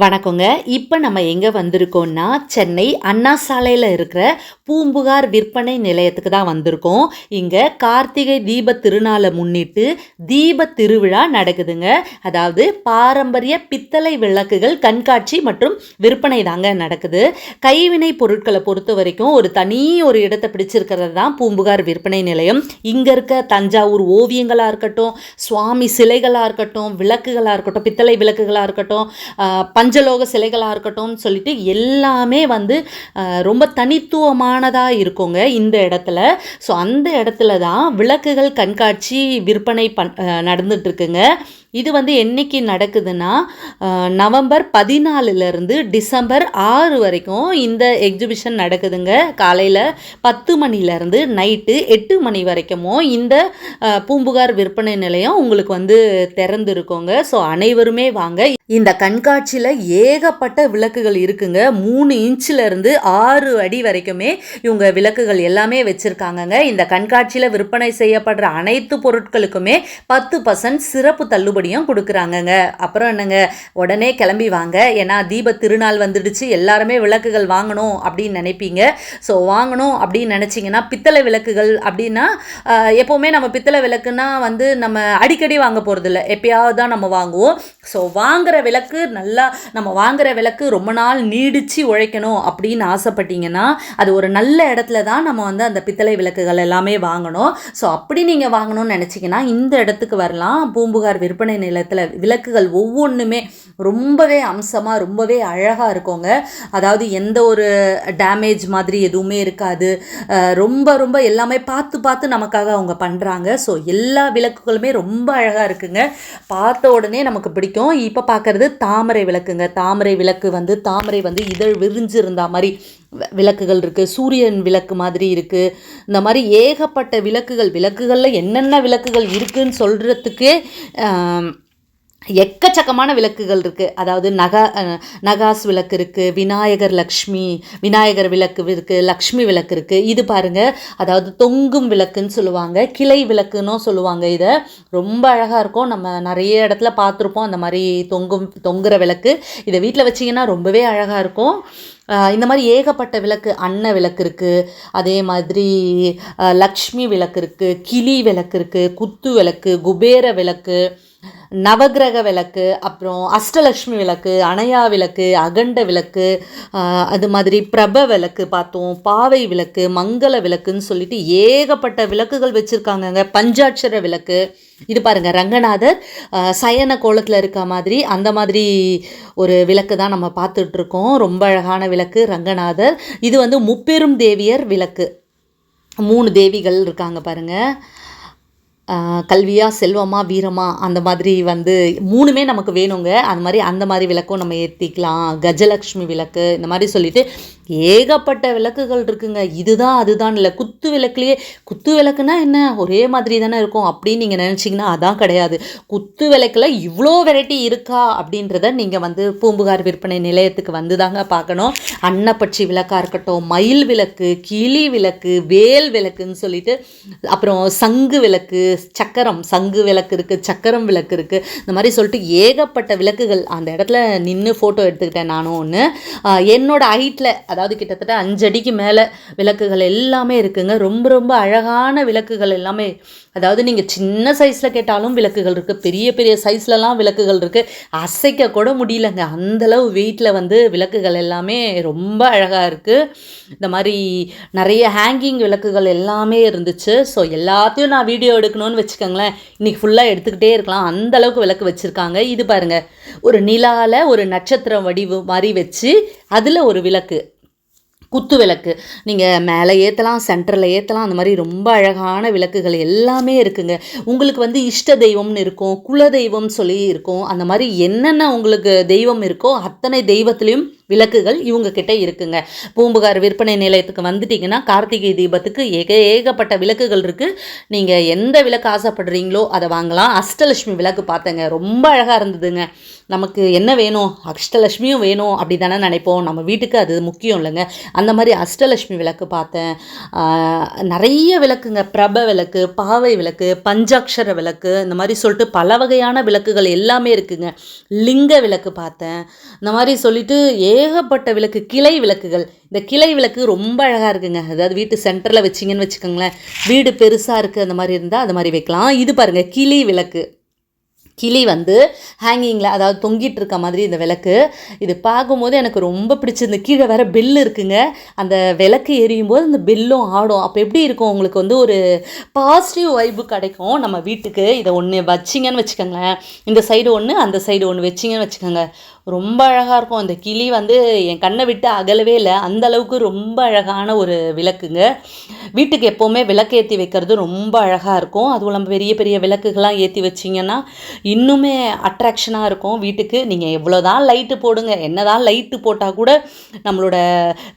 வணக்கங்க. இப்போ நம்ம எங்கே வந்திருக்கோம்னா, சென்னை அண்ணா சாலையில் இருக்கிற பூம்புகார் விற்பனை நிலையத்துக்கு தான் வந்திருக்கோம். இங்கே கார்த்திகை தீப திருநாளை முன்னிட்டு தீப திருவிழா நடக்குதுங்க. அதாவது பாரம்பரிய பித்தளை விளக்குகள் கண்காட்சி மற்றும் விற்பனை தாங்க நடக்குது. கைவினை பொருட்களை பொறுத்த வரைக்கும் ஒரு இடத்தை பிடிச்சிருக்கிறது தான் பூம்புகார் விற்பனை நிலையம். இங்கே இருக்க தஞ்சாவூர் ஓவியங்களாக இருக்கட்டும், சுவாமி சிலைகளாக இருக்கட்டும், விளக்குகளாக இருக்கட்டும், பித்தளை விளக்குகளாக இருக்கட்டும், பஞ்சலோக சிலைகளாக இருக்கட்டும்னு சொல்லிட்டு எல்லாமே ரொம்ப தனித்துவமானதாக இருக்குங்க இந்த இடத்துல. ஸோ அந்த இடத்துல தான் விளக்குகள் கண்காட்சி விற்பனை நடந்துட்டுருக்குங்க. இது என்னைக்கு நடக்குதுன்னா, நவம்பர் 14லேருந்து டிசம்பர் 6 வரைக்கும் இந்த எக்ஸிபிஷன் நடக்குதுங்க. காலையில் 10 மணிலேருந்து நைட்டு 8 மணி வரைக்கும் இந்த பூம்புகார் விற்பனை நிலையம் உங்களுக்கு திறந்துருக்கோங்க. ஸோ அனைவருமே வாங்க. இந்த கண்காட்சியில் ஏகப்பட்ட விளக்குகள் இருக்குங்க. 3 இன்ச்சிலேருந்து 6 அடி வரைக்குமே இவங்க விளக்குகள் எல்லாமே வச்சுருக்காங்கங்க. இந்த கண்காட்சியில் விற்பனை செய்யப்படுற அனைத்து பொருட்களுக்குமே 10% சிறப்பு தள்ளுபடியும் கொடுக்குறாங்கங்க. அப்புறம் என்னங்க, உடனே கிளம்பி வாங்க. ஏன்னா தீப திருநாள் வந்துடுச்சு, எல்லாருமே விளக்குகள் வாங்கணும் அப்படின்னு நினைப்பீங்க. ஸோ வாங்கணும் அப்படின்னு நினச்சிங்கன்னா, பித்தளை விளக்குகள் அப்படின்னா எப்போவுமே நம்ம பித்தளை விளக்குன்னா நம்ம அடிக்கடி வாங்க போகிறதில்ல, எப்பயாவது தான் நம்ம வாங்குவோம். ஸோ வாங்குற விளக்கு நம்ம வாங்குற விளக்கு ரொம்ப நாள் நீடிச்சு உழைக்கணும் அப்படின்னு ஆசைப்பட்டீங்கன்னா, அது ஒரு நல்ல இடத்துல தான் நம்ம அந்த பித்தளை விளக்குகள் எல்லாமே வாங்கணும். ஸோ அப்படி நீங்கள் வாங்கணும்னு நினச்சிங்கன்னா இந்த இடத்துக்கு வரலாம். பூம்புகார் விற்பனை நிலையத்தில் விளக்குகள் ஒவ்வொன்றுமே ரொம்பவே அம்சமாக ரொம்பவே அழகாக இருக்குங்க. அதாவது எந்த ஒரு டேமேஜ் மாதிரி எதுவுமே இருக்காது. ரொம்ப ரொம்ப எல்லாமே பார்த்து பார்த்து நமக்காக அவங்க பண்ணுறாங்க. ஸோ எல்லா விளக்குகளுமே ரொம்ப அழகாக இருக்குங்க. பார்த்த உடனே நமக்கு பிடிக்கும். இப்போ பார்க்குறது தாமரை விளக்குங்க. தாமரை விளக்கு தாமரை இதழ் விரிஞ்சு இருந்தா மாதிரி விளக்குகள் இருக்குது. சூரியன் விளக்கு மாதிரி இருக்குது. இந்த மாதிரி ஏகப்பட்ட விளக்குகளில் என்னென்ன விளக்குகள் இருக்குதுன்னு சொல்கிறதுக்கே எக்கச்சக்கமான விளக்குகள் இருக்குது. அதாவது நகாஸ் விளக்கு இருக்குது, விநாயகர் விளக்கு இருக்குது, லக்ஷ்மி விளக்கு இருக்குது. இது பாருங்கள், அதாவது தொங்கும் விளக்குன்னு சொல்லுவாங்க, கிளை விளக்குன்னு சொல்லுவாங்க. இதை ரொம்ப அழகாக இருக்கும். நம்ம நிறைய இடத்துல பார்த்துருப்போம் அந்த மாதிரி தொங்குற விளக்கு. இதை வீட்டில் வச்சிங்கன்னா ரொம்பவே அழகாக இருக்கும். இந்த மாதிரி ஏகப்பட்ட விளக்கு, அன்ன விளக்கு இருக்குது, அதே மாதிரி லக்ஷ்மி விளக்கு இருக்குது, கிளி விளக்கு இருக்குது, குத்து விளக்கு, குபேர விளக்கு, நவகிரக விளக்கு, அப்புறம் அஷ்டலக்ஷ்மி விளக்கு, அணையா விளக்கு, அகண்ட விளக்கு, அது மாதிரி பிரப விளக்கு பார்த்தோம், பாவை விளக்கு, மங்கள விளக்குன்னு சொல்லிட்டு ஏகப்பட்ட விளக்குகள் வச்சுருக்காங்கங்க. பஞ்சாட்சர விளக்கு, இது பாருங்கள், ரங்கநாதர் சயன கோலத்தில் இருக்க மாதிரி அந்த மாதிரி ஒரு விளக்கு தான் நம்ம பார்த்துட்ருக்கோம். ரொம்ப அழகான விளக்கு ரங்கநாதர். இது முப்பெரும் தேவியர் விளக்கு. 3 தேவிகள் இருக்காங்க பாருங்கள். கல்வியா, செல்வமா, வீரமா, அந்த மாதிரி 3மே நமக்கு வேணுங்க. அந்த மாதிரி விளக்கும் நம்ம ஏற்றிக்கலாம். கஜலக்ஷ்மி விளக்கு, இந்த மாதிரி சொல்லிட்டு ஏகப்பட்ட விளக்குகள் இருக்குங்க. இதுதான் அதுதான் இல்லை. குத்து விளக்குலேயே, குத்து விளக்குனா என்ன, ஒரே மாதிரி தானே இருக்கும் அப்படின்னு நீங்கள் நினச்சிங்கன்னா அதான் கிடையாது. குத்து விளக்கில் இவ்வளோ வெரைட்டி இருக்கா அப்படின்றத நீங்கள் பூம்புகார் விற்பனை நிலையத்துக்கு தாங்க பார்க்கணும். அன்னப்பட்சி விளக்காக இருக்கட்டும், மயில் விளக்கு, கிளி விளக்கு, வேல் விளக்குன்னு சொல்லிட்டு, அப்புறம் சங்கு விளக்கு, சக்கரம், சங்கு விளக்கு இருக்குது, சக்கரம் விளக்கு இருக்குது. இந்த மாதிரி சொல்லிட்டு ஏகப்பட்ட விளக்குகள். அந்த இடத்துல நின்று ஃபோட்டோ எடுத்துக்கிட்டேன் நானும் ஒன்று. என்னோட ஹைட்டில், அதாவது கிட்டத்தட்ட 5 அடிக்கு மேலே விளக்குகள் எல்லாமே இருக்குங்க. ரொம்ப ரொம்ப அழகான விளக்குகள் எல்லாமே. அதாவது நீங்கள் சின்ன சைஸில் கேட்டாலும் விளக்குகள் இருக்குது, பெரிய பெரிய சைஸ்லலாம் விளக்குகள் இருக்குது. அசைக்க கூட முடியலங்க, அந்தளவு வெயிட்டில் விளக்குகள் எல்லாமே ரொம்ப அழகாக இருக்குது. இந்த மாதிரி நிறைய ஹேங்கிங் விளக்குகள் எல்லாமே இருந்துச்சு. ஸோ எல்லாத்தையும் நான் வீடியோ எடுக்கணும்னு வச்சுக்கோங்களேன், இன்றைக்கி ஃபுல்லாக எடுத்துக்கிட்டே இருக்கலாம், அந்தளவுக்கு விளக்கு வச்சுருக்காங்க. இது பாருங்கள், ஒரு நிலாவில் ஒரு நட்சத்திரம் வடிவு மாதிரி வச்சு அதில் ஒரு விளக்கு, குத்து விளக்கு. நீங்கள் மேலே ஏற்றலாம், சென்டரில் ஏற்றலாம். அந்த மாதிரி ரொம்ப அழகான விளக்குகள் எல்லாமே இருக்குங்க. உங்களுக்கு இஷ்ட தெய்வம்னு இருக்கும், குல தெய்வம் சொல்லி இருக்கும். அந்த மாதிரி என்னென்ன உங்களுக்கு தெய்வம் இருக்கோ அத்தனை தெய்வத்துலேயும் விளக்குகள் இவங்க கிட்ட இருக்குங்க. பூம்புகார் விற்பனை நிலையத்துக்கு வந்துட்டிங்கன்னா கார்த்திகை தீபத்துக்கு ஏகப்பட்ட விளக்குகள் இருக்குது. நீங்கள் எந்த விளக்கு ஆசைப்படுறீங்களோ அதை வாங்கலாம். அஷ்டலட்சுமி விளக்கு பார்த்தேங்க, ரொம்ப அழகாக இருந்ததுங்க. நமக்கு என்ன வேணும், அஷ்டலட்சுமியும் வேணும் அப்படி தானே நினைப்போம். நம்ம வீட்டுக்கு அது முக்கியம் இல்லைங்க. அந்த மாதிரி அஷ்டலட்சுமி விளக்கு பார்த்தேன். நிறைய விளக்குங்க, பிரப விளக்கு, பாவை விளக்கு, பஞ்சாட்சர விளக்கு, இந்த மாதிரி சொல்லிட்டு பல வகையான விளக்குகள் எல்லாமே இருக்குங்க. லிங்க விளக்கு பார்த்தேன். இந்த மாதிரி சொல்லிட்டு ஏகப்பட்ட விளக்கு, கிளை விளக்குகள். இந்த கிளை விளக்கு ரொம்ப அழகாக இருக்குங்க. அதாவது வீட்டு சென்டரில் வச்சிங்கன்னு வச்சுக்கோங்களேன், வீடு பெருசாக இருக்குது அந்த மாதிரி இருந்தால் அது மாதிரி வைக்கலாம். இது பாருங்கள், கிளி விளக்கு. கிளி வந்து ஹேங்கிங்கில், அதாவது தொங்கிட்டு இருக்க மாதிரி இந்த விளக்கு. இது பார்க்கும்போது எனக்கு ரொம்ப பிடிச்சிருந்து. கீழே வேறு பெல் இருக்குங்க. அந்த விளக்கு எரியும் போது அந்த பெல்லும் ஆடும். அப்போ எப்படி இருக்கும், உங்களுக்கு வந்து ஒரு பாசிட்டிவ் வைப்பு கிடைக்கும் நம்ம வீட்டுக்கு. இதை ஒன்று வச்சிங்கன்னு வச்சுக்கோங்களேன், இந்த சைடு ஒன்று அந்த சைடு ஒன்று வச்சிங்கன்னு வச்சுக்கோங்க, ரொம்ப அழகாக இருக்கும். அந்த கிளி வந்து என் கண்ணை விட்டு அகலவே இல்லை, அந்த அளவுக்கு ரொம்ப அழகான ஒரு விளக்குங்க. வீட்டுக்கு எப்போவுமே விளக்கு ஏற்றி வைக்கிறது ரொம்ப அழகாக இருக்கும். அதுவும் நம்ம பெரிய பெரிய விளக்குகள்லாம் ஏற்றி வச்சிங்கன்னா இன்னுமே அட்ராக்ஷனாக இருக்கும் வீட்டுக்கு. நீங்கள் எவ்வளோ தான் லைட்டு போடுங்க, என்ன தான் லைட்டு போட்டால் கூட நம்மளோட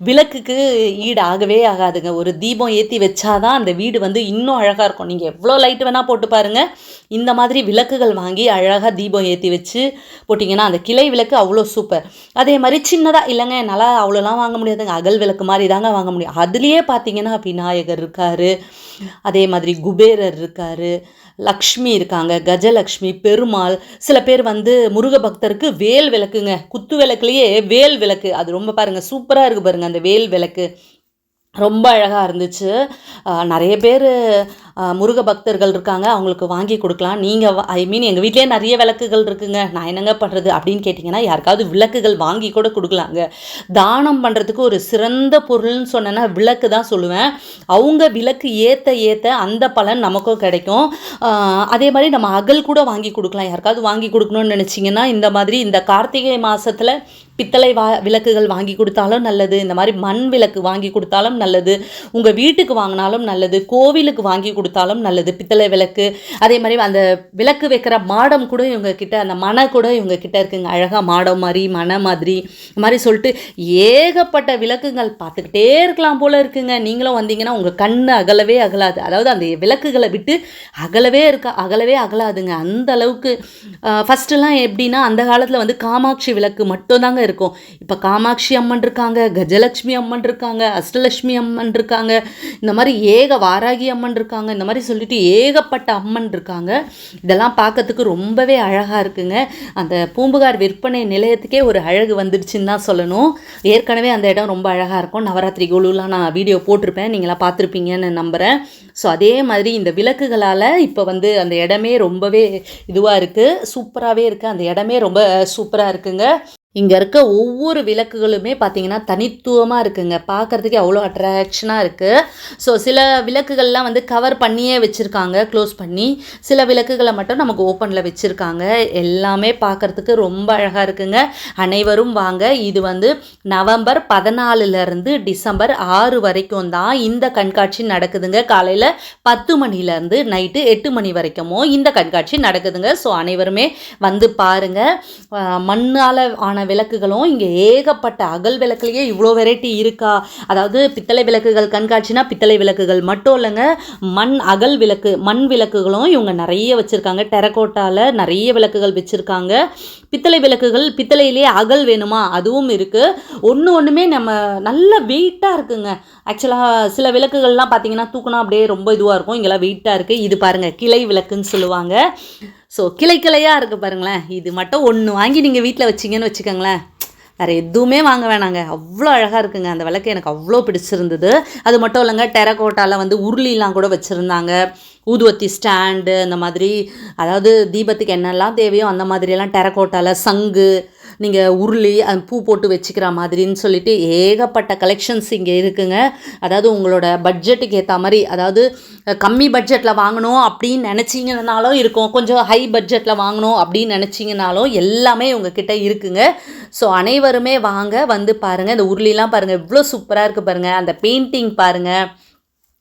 விளக்குக்கு ஈடு ஆகவே ஆகாதுங்க. ஒரு தீபம் ஏற்றி வச்சாதான் அந்த வீடு வந்து இன்னும் அழகாக இருக்கும். நீங்கள் எவ்வளோ லைட்டு வேணால் போட்டு பாருங்கள், இந்த மாதிரி விளக்குகள் வாங்கி அழகாக தீபம் ஏற்றி வச்சு போட்டிங்கன்னா அந்த கிளை விளக்கு அவ்வளோ சூப்பர். அதே மாதிரி சின்னதாக இல்லைங்க, என்னால் அவ்வளோலாம் வாங்க முடியாதுங்க, அகல் விளக்கு மாதிரி தாங்க வாங்க முடியும். அதுலேயே பார்த்தீங்கன்னா விநாயகர் இருக்கார், அதே மாதிரி குபேரர் இருக்கார், லக்ஷ்மி இருக்காங்க, கஜலக்ஷ்மி, பெருமாள். சில பேர் வந்து முருக பக்தருக்கு வேல் விளக்குங்க, குத்து விளக்குலேயே வேல் விளக்கு, அது ரொம்ப பாருங்கள் சூப்பராக இருக்குது பாருங்கள். அந்த வேல் விளக்கு ரொம்ப அழகாக இருந்துச்சு. நிறைய பேர் முருக பக்தர்கள் இருக்காங்க, அவங்களுக்கு வாங்கி கொடுக்கலாம். நீங்கள் எங்கள் வீட்டிலே நிறைய விளக்குகள் இருக்குங்க, நான் என்னங்க பண்ணுறது அப்படின்னு கேட்டிங்கன்னா, யாருக்காவது விளக்குகள் வாங்கி கூட கொடுக்கலாங்க. தானம் பண்ணுறதுக்கு ஒரு சிறந்த பொருள்னு சொன்னேன்னா விளக்கு தான் சொல்லுவேன். அவங்க விளக்கு ஏற்ற ஏற்ற அந்த பலன் நமக்கும் கிடைக்கும். அதே மாதிரி நம்ம அகல் கூட வாங்கி கொடுக்கலாம். யாருக்காவது வாங்கி கொடுக்கணும்னு நினச்சிங்கன்னா இந்த மாதிரி இந்த கார்த்திகை மாதத்தில் பித்தளை விளக்குகள் வாங்கி கொடுத்தாலும் நல்லது, இந்த மாதிரி மண் விளக்கு வாங்கி கொடுத்தாலும் நல்லது, உங்கள் வீட்டுக்கு வாங்கினாலும் நல்லது, கோவிலுக்கு வாங்கி கொடுத்தாலும் நல்லது பித்தளை விளக்கு. அதே மாதிரி அந்த விளக்கு வைக்கிற மாடம் கூட இவங்க கிட்ட, அந்த மனை கூட இவங்க கிட்ட இருக்குங்க, அழகாக மாடம் மாதிரி மனை மாதிரி இந்த மாதிரி சொல்லிட்டு ஏகப்பட்ட விளக்குகள் பார்த்துக்கிட்டே இருக்கலாம் போல் இருக்குங்க. நீங்களும் வந்தீங்கன்னா உங்கள் கண் அகலவே அகலாது. அதாவது அந்த விளக்குகளை விட்டு அகலவே அகலாதுங்க அந்த அளவுக்கு. ஃபஸ்ட்டுலாம் எப்படின்னா அந்த காலத்தில் வந்து காமாட்சி விளக்கு மட்டும்தாங்க இருக்கும். இப்போ காமாட்சி அம்மன் இருக்காங்க, கஜலட்சுமி அம்மன் இருக்காங்க, அஷ்டலட்சுமி அம்மன் இருக்காங்க, இந்த மாதிரி வாராகி அம்மன் இருக்காங்க, இந்த மாதிரி சொல்லிட்டு ஏகப்பட்ட அம்மன் இருக்காங்க. இதெல்லாம் பார்க்கறதுக்கு ரொம்பவே அழகாக இருக்குங்க. அந்த பூம்புகார் விற்பனை நிலையத்துக்கே ஒரு அழகு வந்துடுச்சுன்னு தான் சொல்லணும். ஏற்கனவே அந்த இடம் ரொம்ப அழகாக இருக்கும். நவராத்திரி கோலுலாம் நான் வீடியோ போட்டிருப்பேன், நீங்களாம் பார்த்துருப்பீங்கன்னு நம்புகிறேன். ஸோ அதே மாதிரி இந்த விளக்குகளால் இப்போ வந்து அந்த இடமே ரொம்பவே இதுவாக இருக்குது, சூப்பராகவே இருக்குது. அந்த இடமே ரொம்ப சூப்பராக இருக்குங்க. இங்கே இருக்க ஒவ்வொரு விளக்குகளுமே பார்த்திங்கன்னா தனித்துவமாக இருக்குங்க, பார்க்குறதுக்கே அவ்வளோ அட்ராக்ஷனாக இருக்குது. ஸோ சில விளக்குகள்லாம் வந்து கவர் பண்ணியே வச்சுருக்காங்க, க்ளோஸ் பண்ணி. சில விளக்குகளை மட்டும் நமக்கு ஓப்பனில் வச்சுருக்காங்க. எல்லாமே பார்க்குறதுக்கு ரொம்ப அழகாக இருக்குங்க. அனைவரும் வாங்க. இது வந்து நவம்பர் 14 டிசம்பர் 6 வரைக்கும் தான் இந்த கண்காட்சி நடக்குதுங்க. காலையில் 10 மணிலேருந்து நைட்டு 8 மணி வரைக்கும் இந்த கண்காட்சி நடக்குதுங்க. ஸோ அனைவருமே வந்து பாருங்கள். மண்ணால் ஆன விளக்குகளும் இங்கே ஏகப்பட்ட, அகல் விளக்குலேயே இவ்வளோ வெரைட்டி இருக்கா. அதாவது பித்தளை விளக்குகள் கண்காட்சினா பித்தளை விளக்குகள் மட்டும் இல்லைங்க, மண் அகல் விளக்கு, மண் விளக்குகளும் இவங்க நிறைய வச்சுருக்காங்க. டெரக்கோட்டாவில் நிறைய விளக்குகள் வச்சுருக்காங்க. பித்தளை விளக்குகள், பித்தளையிலேயே அகல் வேணுமா அதுவும் இருக்குது. ஒன்றுமே நம்ம நல்ல வெயிட்டாக இருக்குங்க. ஆக்சுவலாக சில விளக்குகள்லாம் பார்த்தீங்கன்னா தூக்குனா அப்படியே ரொம்ப இதுவாக இருக்கும், இங்கெல்லாம் வெயிட்டாக இருக்குது. இது பாருங்கள், கிளை விளக்குன்னு சொல்லுவாங்க. ஸோ கிளையாக இருக்குது பாருங்களேன். இது மட்டும் ஒன்று வாங்கி நீங்கள் வீட்டில் வச்சிங்கன்னு வச்சுக்கோங்களேன், வேறு எதுவுமே வாங்க வேணாங்க, அவ்வளோ அழகாக இருக்குங்க. அந்த விளக்கு எனக்கு அவ்வளோ பிடிச்சிருந்தது. அது மட்டும் இல்லைங்க, டெரக்கோட்டாவில் வந்து உருளிலாம் கூட வச்சுருந்தாங்க, ஊதுவத்தி ஸ்டாண்டு, அந்த மாதிரி. அதாவது தீபத்துக்கு என்னெல்லாம் தேவையோ அந்த மாதிரியெல்லாம் டெரக்கோட்டாவில் சங்கு, நீங்கள் உருளி பூ போட்டு வச்சுக்கிற மாதிரின்னு சொல்லிட்டு ஏகப்பட்ட கலெக்ஷன்ஸ் இங்கே இருக்குங்க. அதாவது உங்களோட பட்ஜெட்டுக்கு ஏற்ற மாதிரி, அதாவது கம்மி பட்ஜெட்டில் வாங்கணும் அப்படின்னு நினச்சிங்கனாலும் இருக்கும், கொஞ்சம் ஹை பட்ஜெட்டில் வாங்கணும் அப்படின்னு நினச்சிங்கனாலும் எல்லாமே உங்ககிட்ட இருக்குங்க. ஸோ அனைவருமே வாங்க, வந்து பாருங்கள். இந்த உருளிலாம் பாருங்கள் எவ்வளோ சூப்பராக இருக்குது பாருங்கள். அந்த பெயிண்டிங் பாருங்கள்,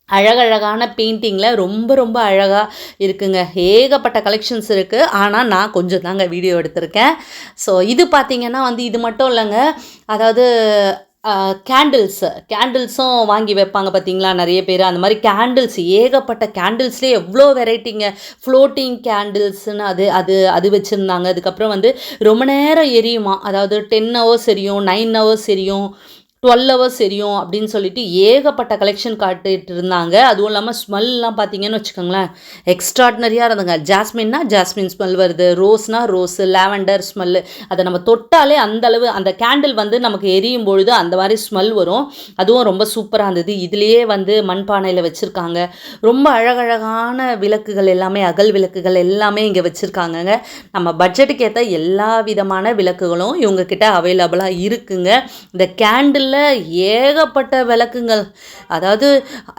அழகழகான பெயிண்டிங்கில் ரொம்ப ரொம்ப அழகாக இருக்குங்க. ஏகப்பட்ட கலெக்ஷன்ஸ் இருக்குது. ஆனால் நான் கொஞ்சம் தாங்க வீடியோ எடுத்திருக்கேன். ஸோ இது பார்த்திங்கன்னா வந்து இது மட்டும் இல்லைங்க, அதாவது கேண்டில்ஸும் வாங்கி வைப்பாங்க பார்த்தீங்களா நிறைய பேர். அந்த மாதிரி கேண்டில்ஸ் ஏகப்பட்ட கேண்டில்ஸ்லேயே எவ்வளோ வெரைட்டிங்க. ஃப்ளோட்டிங் கேண்டில்ஸ்னு அது அது அது வச்சுருந்தாங்க. அதுக்கப்புறம் வந்து ரொம்ப நேரம் எரியுமா, அதாவது 10 ஹவர்ஸ் எரியும், 9 ஹவர்ஸ் எரியும், 12 ஹவர்ஸ் எரியும் அப்படின்னு சொல்லிட்டு ஏகப்பட்ட கலெக்ஷன் காட்டிட்டு இருந்தாங்க. அதுவும் இல்லாமல் ஸ்மெல்லாம் பார்த்தீங்கன்னு வச்சுக்கோங்களேன், எக்ஸ்ட்ராடினரியாக இருந்ததுங்க. ஜாஸ்மின்னா ஜாஸ்மின் ஸ்மெல் வருது, ரோஸ்னா ரோஸு, லாவெண்டர் ஸ்மெல்லு. அதை நம்ம தொட்டாலே அந்தளவு அந்த கேண்டில் வந்து நமக்கு எரியும் பொழுது அந்த மாதிரி ஸ்மெல் வரும். அதுவும் ரொம்ப சூப்பராக இருந்தது. இதுலேயே வந்து மண்பானையில் வச்சுருக்காங்க. ரொம்ப அழகழகான விளக்குகள் எல்லாமே, அகல் விளக்குகள் எல்லாமே இங்கே வச்சுருக்காங்கங்க. நம்ம பட்ஜெட்டுக்கு ஏற்ற எல்லா விதமான விளக்குகளும் இவங்கக்கிட்ட அவைலபிளாக இருக்குங்க. இந்த கேண்டில் ஏகப்பட்ட விளக்குங்கள், அதாவது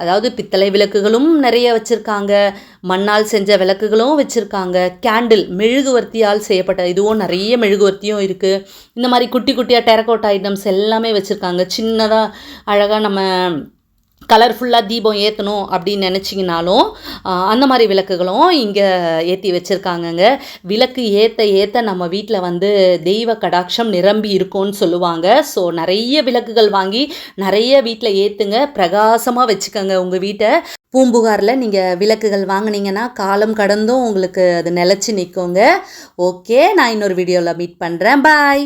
அதாவது பித்தளை விளக்குகளும் நிறைய வச்சுருக்காங்க, மண்ணால் செஞ்ச விளக்குகளும் வச்சுருக்காங்க, கேண்டில் மெழுகுவர்த்தியால் செய்யப்பட்ட இதுவும் நிறைய மெழுகுவர்த்தியும் இருக்குது. இந்த மாதிரி குட்டி குட்டியாக டெரகோட்டா ஐட்டம்ஸ் எல்லாமே வச்சுருக்காங்க. சின்னதாக அழகாக நம்ம கலர்ஃபுல்லாக தீபம் ஏற்றணும் அப்படின்னு நினச்சிங்கனாலும் அந்த மாதிரி விளக்குகளும் இங்கே ஏற்றி வச்சுருக்காங்கங்க. விளக்கு ஏற்ற ஏற்ற நம்ம வீட்டில் வந்து தெய்வ கடாட்சம் நிரம்பி இருக்கும்னு சொல்லுவாங்க. ஸோ நிறைய விளக்குகள் வாங்கி நிறைய வீட்டில் ஏற்றுங்க, பிரகாசமாக வச்சுக்கோங்க உங்கள் வீட்டை. பூம்புகாரில் நீங்கள் விளக்குகள் வாங்கினீங்கன்னா காலம் கடந்தும் உங்களுக்கு அது நிலச்சி நிற்குங்க. ஓகே, நான் இன்னொரு வீடியோவில் மீட் பண்ணுறேன். பாய்.